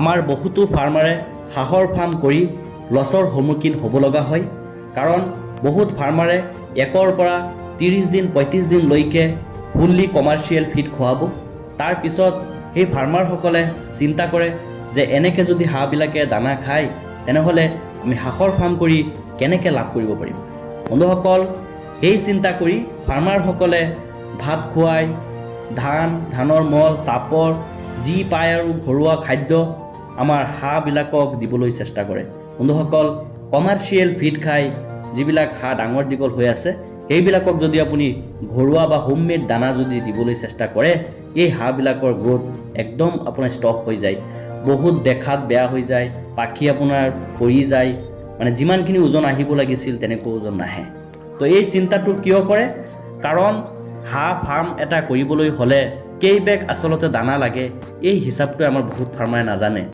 আমাৰ বহুতো ফাৰ্মাৰে হাঁহৰ ফাৰ্ম কৰি লছৰ সন্মুখীন হ'ব লগা হয়। কাৰণ বহুত ফাৰ্মাৰে 1ৰ পৰা 30 দিন 35 দিনলৈকে ফুল্লি কমাৰ্চিয়েল ফিড খুৱাব। তাৰপিছত সেই ফাৰ্মাৰসকলে চিন্তা কৰে যে এনেকৈ যদি হাঁহবিলাকে দানা খায় তেনেহ'লে আমি হাঁহৰ ফাৰ্ম কৰি কেনেকৈ লাভ কৰিব পাৰিম। বন্ধুসকল, সেই চিন্তা কৰি ফাৰ্মাৰসকলে ভাত খুৱাই ধানৰ মল চাপৰ যি পায় আৰু ঘৰুৱা খাদ্য আমাৰ হাঁহবিলাকক দিবলৈ চেষ্টা কৰে। বন্ধুসকল, কমাৰ্চিয়েল ফিড খাই যিবিলাক হাঁহ ডাঙৰ দীঘল হৈ আছে সেইবিলাকক যদি আপুনি ঘৰুৱা বা হোমমেড দানা যদি দিবলৈ চেষ্টা কৰে, এই হাঁহবিলাকৰ গ্ৰোথ একদম আপোনাৰ ষ্টপ হৈ যায়, বহুত দেখাত বেয়া হৈ যায়, পাখি আপোনাৰ পৰি যায়, মানে যিমানখিনি ওজন আহিব লাগিছিল তেনেকৈ ওজন নাহে। তো এই চিন্তাটো কিয় কৰে? কাৰণ হাঁহ ফাৰ্ম এটা কৰিবলৈ হ'লে কেই বেগ আচলতে দানা লাগে এই হিচাপটো আমাৰ বহুত ফাৰ্মাৰে নাজানে।